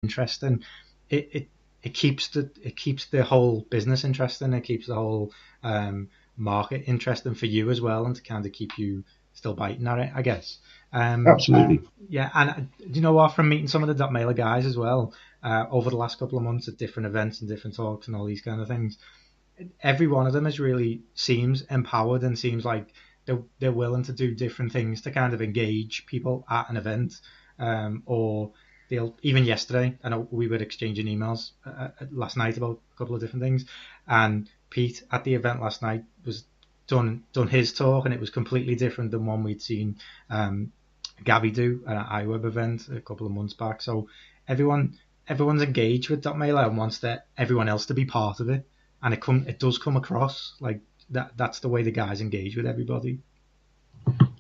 interesting. It keeps the whole business interesting. It keeps the whole market interesting for you as well, and to kind of keep you still biting at it, I guess. Absolutely. Yeah, and you know what? From meeting some of the Dotmailer guys as well over the last couple of months at different events and different talks and all these kind of things, every one of them really seems empowered and seems like they're willing to do different things to kind of engage people at an event, or they'll, even yesterday, I know we were exchanging emails last night about a couple of different things, and Pete at the event last night was done his talk, and it was completely different than one we'd seen Gabby do at an iWeb event a couple of months back. So everyone's engaged with Dotmailer and wants everyone else to be part of it, and it does come across like that's the way the guys engage with everybody.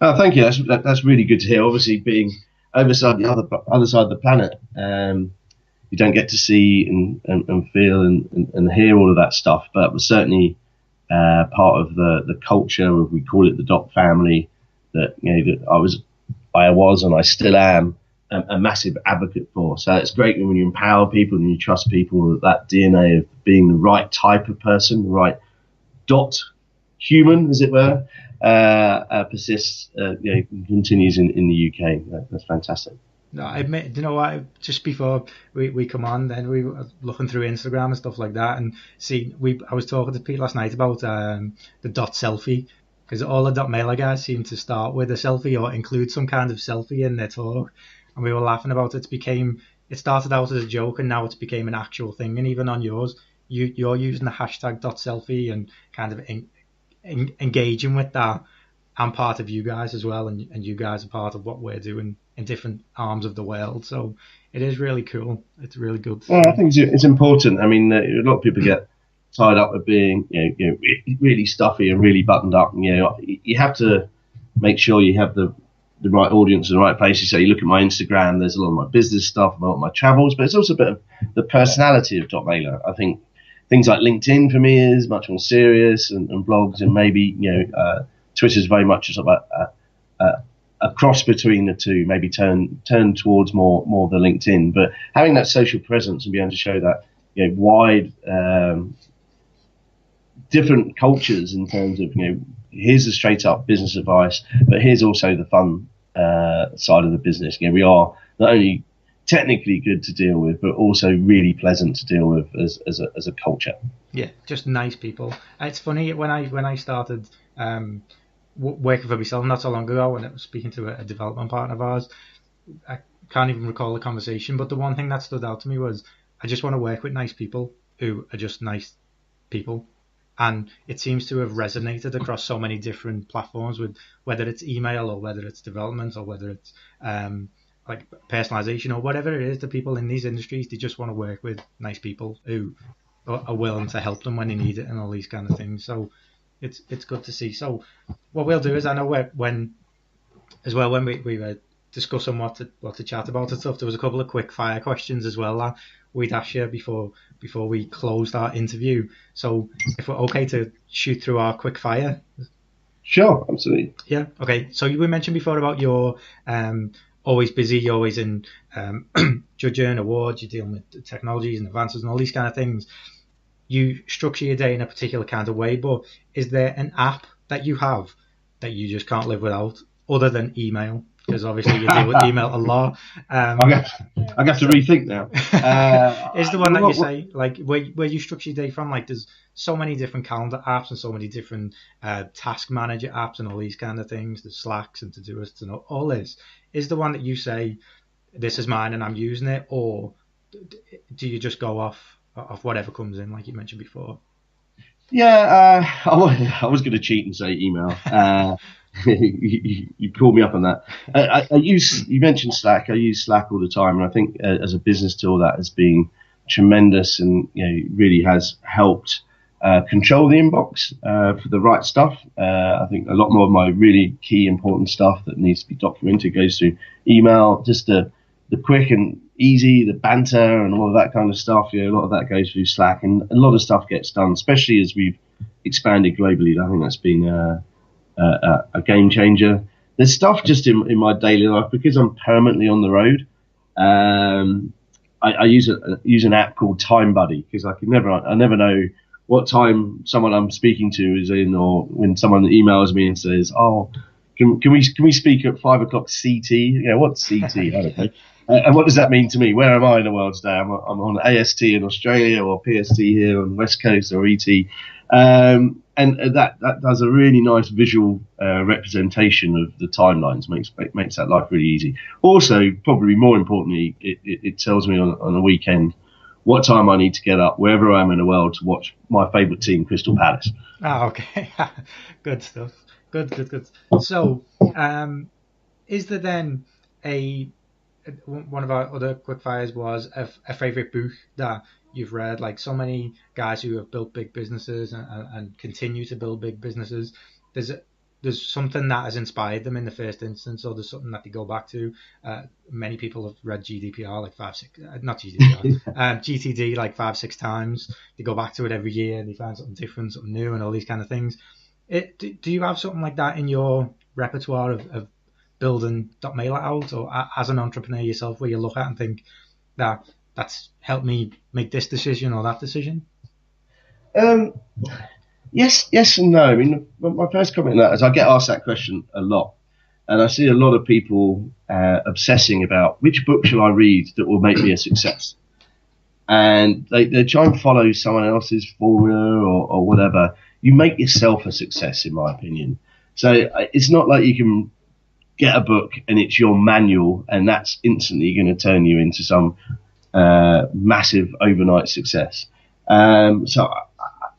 Thank you. That's really good to hear. Obviously, being over the other side of the planet, you don't get to see and feel and hear all of that stuff, but it was certainly part of the culture. We call it the Dot family. That that I was and I still am a massive advocate for. So it's great when you empower people and you trust people, that DNA of being the right type of person, the right dot human, as it were, persists, continues in the UK. That's fantastic. No, I admit, you know what? Just before we come on, then we were looking through Instagram and stuff like that, and I was talking to Pete last night about the dot selfie, because all the Dotmailer guys seem to start with a selfie or include some kind of selfie in their talk, and we were laughing about it. It started out as a joke, and now it's became an actual thing. And even on yours, you're using the hashtag dot selfie and kind of engaging with that. I'm part of you guys as well, and you guys are part of what we're doing in different arms of the world. So it is really cool. It's really good. Well, I think it's important. I mean, a lot of people get tied up with being really stuffy and really buttoned up. You have to make sure you have the right audience in the right places. So you look at my Instagram, there's a lot of my business stuff, a lot of my travels, but it's also a bit of the personality of Dotmailer. I think things like LinkedIn for me is much more serious, and blogs, and maybe Twitter is very much sort of a cross between the two, maybe turn towards more of the LinkedIn, but having that social presence and being able to show that wide different cultures in terms of here's the straight up business advice, but here's also the fun side of the business. We are not only technically good to deal with, but also really pleasant to deal with as a culture. Yeah, just nice people. It's funny, when I started working for myself not so long ago, when I was speaking to a development partner of ours, I can't even recall the conversation, but the one thing that stood out to me was I just want to work with nice people who are just nice people. And it seems to have resonated across so many different platforms, with whether it's email or whether it's development or whether it's like personalization or whatever it is. The people in these industries, they just want to work with nice people who are willing to help them when they need it and all these kind of things. So it's good to see. So what we'll do is, I know when we were discussing what to chat about and stuff, there was a couple of quick fire questions as well that we'd ask you before we closed our interview. So if we're okay to shoot through our quick fire. Sure, absolutely. Yeah. Okay. So you mentioned before about your always busy, you're always in judging awards, you're dealing with technologies and advances and all these kind of things. You structure your day in a particular kind of way, but is there an app that you have that you just can't live without, other than email? Because obviously you deal with email a lot. I have to rethink now. Is the one that you say, like, where you structure your day from? Like, there's so many different calendar apps and so many different task manager apps and all these kind of things. There's Slacks and Todoists and all this. Is the one that you say, this is mine and I'm using it, or do you just go off whatever comes in, like you mentioned before? Yeah, I was going to cheat and say email. You called me up on that. You mentioned Slack. I use Slack all the time, and I think as a business tool that has been tremendous, and really has helped control the inbox for the right stuff. I think a lot more of my really key important stuff that needs to be documented goes through email. Just the quick and easy, the banter and all of that kind of stuff. A lot of that goes through Slack, and a lot of stuff gets done, especially as we've expanded globally. I think that's been a game changer. There's stuff just in my daily life, because I'm permanently on the road. I use an app called Time Buddy, because I never know what time someone I'm speaking to is in, or when someone emails me and says, "Oh, can we speak at 5 o'clock CT?" What's CT? I don't know. And what does that mean to me? Where am I in the world today? I'm on AST in Australia, or PST here on West Coast, or ET. And that does a really nice visual representation of the timelines, makes that life really easy. Also, probably more importantly, it tells me on a weekend what time I need to get up, wherever I am in the world, to watch my favourite team, Crystal Palace. Oh, okay. Good stuff. Good. So, is there then one of our other quickfires was a favourite book that you've read? Like so many guys who have built big businesses and continue to build big businesses, there's something that has inspired them in the first instance, or there's something that they go back to. Many people have read GDPR like GTD like 5-6 times. They go back to it every year and they find something different, something new, and all these kind of things. Do you have something like that in your repertoire of building Dotmailer out, or as an entrepreneur yourself, where you look at and think that's helped me make this decision or that decision? Yes and no. I mean, my first comment on that is I get asked that question a lot, and I see a lot of people obsessing about which book shall I read that will make me a success, and they try and follow someone else's formula or whatever. You make yourself a success, in my opinion. So it's not like you can get a book and it's your manual and that's instantly going to turn you into some massive overnight success. So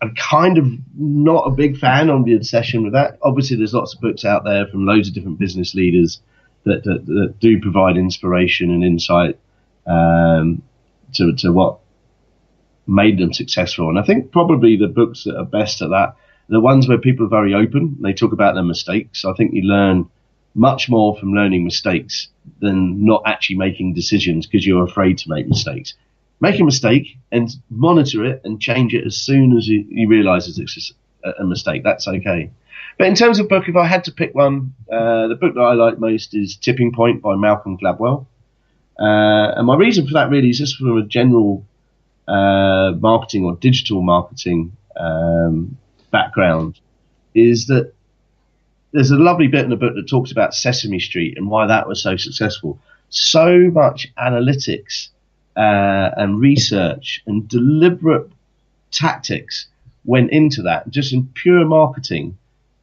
I'm kind of not a big fan on the obsession with that. Obviously, there's lots of books out there from loads of different business leaders that do provide inspiration and insight to what made them successful. And I think probably the books that are best at that are the ones where people are very open. They talk about their mistakes. I think you learn much more from learning mistakes than not actually making decisions because you're afraid to make mistakes. Make a mistake and monitor it and change it as soon as you realise it's a mistake. That's okay. But in terms of book, if I had to pick one, the book that I like most is Tipping Point by Malcolm Gladwell. And my reason for that really is just from a general marketing or digital marketing background, is that there's a lovely bit in the book that talks about Sesame Street and why that was so successful. So much analytics and research and deliberate tactics went into that, just in pure marketing.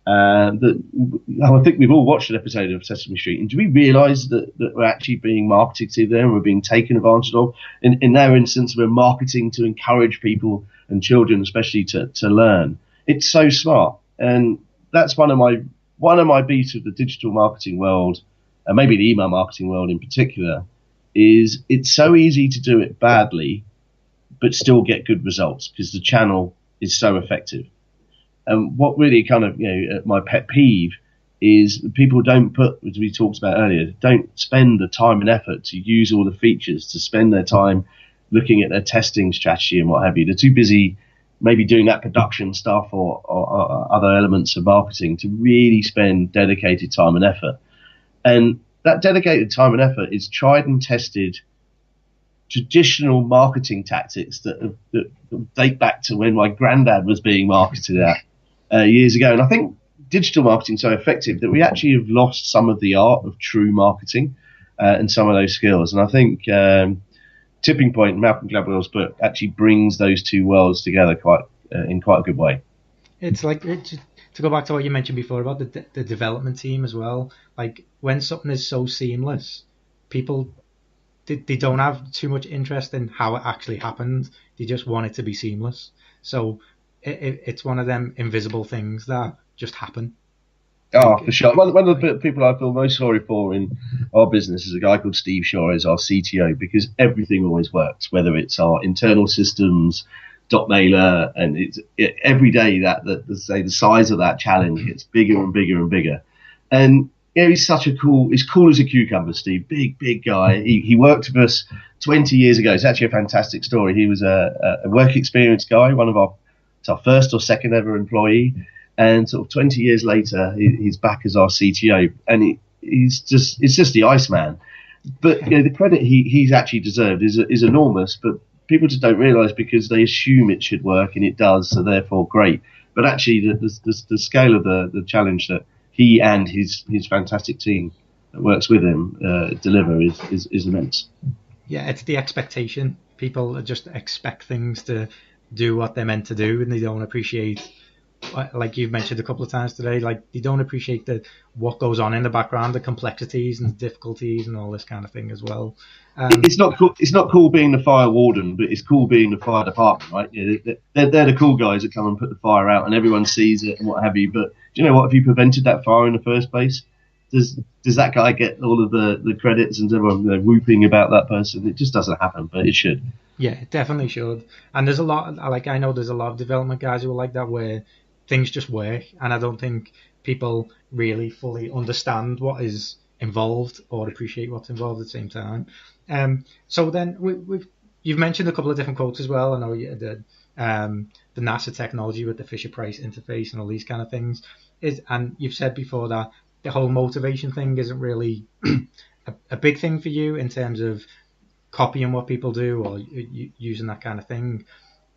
That I think we've all watched an episode of Sesame Street, and do we realise that we're actually being marketed to there and we're being taken advantage of? In their instance, we're marketing to encourage people and children especially to learn. It's so smart, and that's one of my beats of the digital marketing world, and maybe the email marketing world in particular, is it's so easy to do it badly but still get good results because the channel is so effective. And what really kind of, my pet peeve is people don't put, as we talked about earlier, don't spend the time and effort to use all the features, to spend their time looking at their testing strategy and what have you. They're too busy maybe doing that production stuff or other elements of marketing to really spend dedicated time and effort. And that dedicated time and effort is tried and tested traditional marketing tactics that date back to when my granddad was being marketed at years ago. And I think digital marketing is so effective that we actually have lost some of the art of true marketing and some of those skills. And I think Tipping Point, Malcolm Gladwell's book, actually brings those two worlds together in quite a good way. It's like, to go back to what you mentioned before about the development team as well, like when something is so seamless, people, they don't have too much interest in how it actually happened. They just want it to be seamless. So it's one of them invisible things that just happen. Oh, for sure. One of the people I feel most sorry for in our business is a guy called Steve Shaw, as our CTO, because everything always works, whether it's our internal systems, Dotmailer, and every day that the size of that challenge gets bigger and bigger and bigger. And he's he's cool as a cucumber, Steve. Big guy. He worked with us 20 years ago. It's actually a fantastic story. He was a work experience guy, it's our first or second ever employee. And sort of 20 years later, he's back as our CTO, and it's just the Iceman. But the credit he's actually deserved is enormous. But people just don't realise, because they assume it should work, and it does, so therefore great. But actually, the scale of the challenge that he and his fantastic team that works with him deliver is immense. Yeah, it's the expectation. People just expect things to do what they're meant to do, and they don't appreciate, like you've mentioned a couple of times today, like they don't appreciate what goes on in the background, the complexities and the difficulties and all this kind of thing as well. It's not cool. It's not cool being the fire warden, but it's cool being the fire department, right? They're the cool guys that come and put the fire out, and everyone sees it and what have you. But do you know what? If you prevented that fire in the first place, does that guy get all of the credits and everyone whooping about that person? It just doesn't happen, but it should. Yeah, it definitely should. And there's a lot, like I know there's a lot of development guys who are like that, where things just work, and I don't think people really fully understand what is involved or appreciate what's involved at the same time. So then you've mentioned a couple of different quotes as well. I know you did the NASA technology with the Fisher-Price interface and all these kind of things. And you've said before that the whole motivation thing isn't really a big thing for you in terms of copying what people do or using that kind of thing.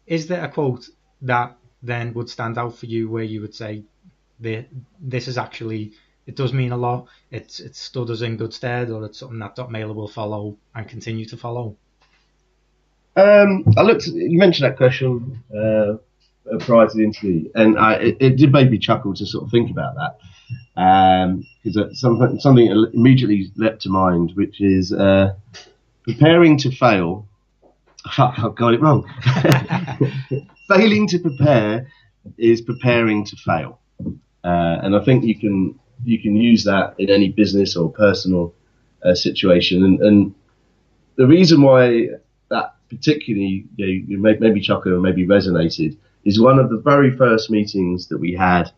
Is there a quote that then would stand out for you where you would say this is actually, it does mean a lot, it's stood us in good stead, or it's something that Dotmailer will follow and continue to follow? You mentioned that question prior to the interview, and it did make me chuckle to sort of think about that, because something immediately leapt to mind, which is preparing to fail. Fuck, I've got it wrong. Failing to prepare is preparing to fail, and I think you can use that in any business or personal situation. And the reason why that particularly maybe chuckle or maybe resonated is one of the very first meetings that we had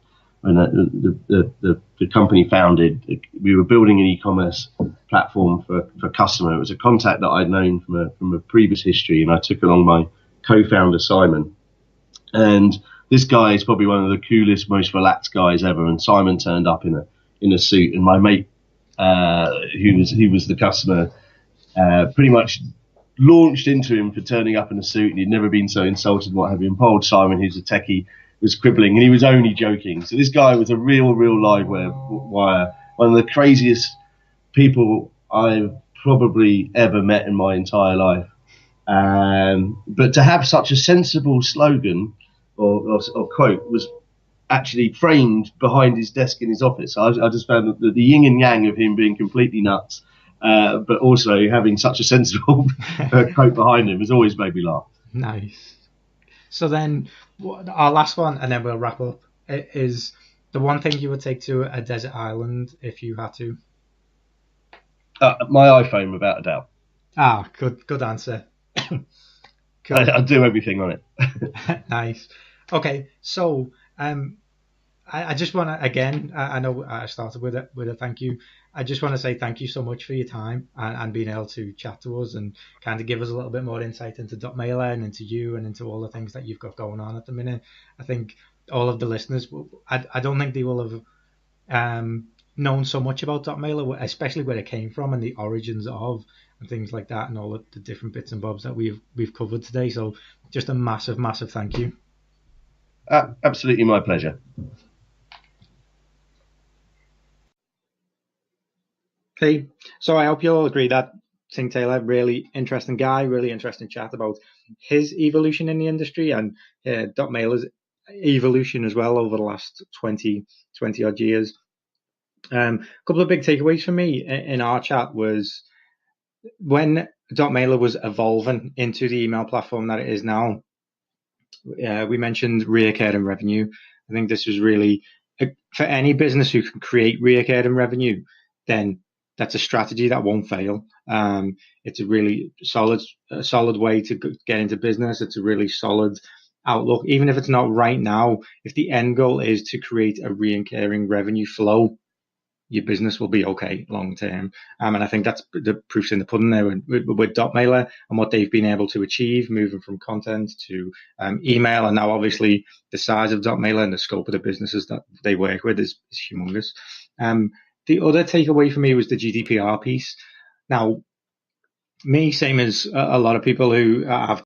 when the company founded. We were building an e-commerce platform for a customer. It was a contact that I'd known from a previous history, and I took along my co-founder Simon. And this guy is probably one of the coolest, most relaxed guys ever. And Simon turned up in a suit, and my mate, who was the customer, pretty much launched into him for turning up in a suit, and he'd never been so insulted and what have you. And poor old Simon, who's a techie, was quibbling, and he was only joking. So this guy was a real live wire, one of the craziest people I've probably ever met in my entire life. But to have such a sensible slogan or quote was actually framed behind his desk in his office. I just found the yin and yang of him being completely nuts, but also having such a sensible quote behind him has always made me laugh. Nice. So then our last one, and then we'll wrap up, is the one thing you would take to a desert island if you had to. My iPhone, without a doubt. Ah, good answer. Cool. I do everything on it. Nice. Okay, so I just want to, again, I know I started with a thank you. I just want to say thank you so much for your time and being able to chat to us and kind of give us a little bit more insight into Dotmailer and into you and into all the things that you've got going on at the minute. I think all of the listeners, I don't think they will have known so much about Dotmailer, especially where it came from and the origins of and things like that, and all of the different bits and bobs that we've covered today. So just a massive thank you. Absolutely my pleasure. Okay, so I hope you all agree that Tink Taylor, really interesting guy, really interesting chat about his evolution in the industry and Dotmailer's evolution as well over the last 20 odd years. A couple of big takeaways for me in our chat was when Dotmailer was evolving into the email platform that it is now. We mentioned recurring revenue. I think this was really, for any business who can create recurring revenue, then that's a strategy that won't fail. It's a really solid way to get into business. It's a really solid outlook. Even if it's not right now, if the end goal is to create a recurring revenue flow, your business will be okay long term. And I think that's the proof's in the pudding there with Dotmailer and what they've been able to achieve, moving from content to email. And now obviously the size of Dotmailer and the scope of the businesses that they work with is humongous. The other takeaway for me was the GDPR piece. Now, me, same as a lot of people who have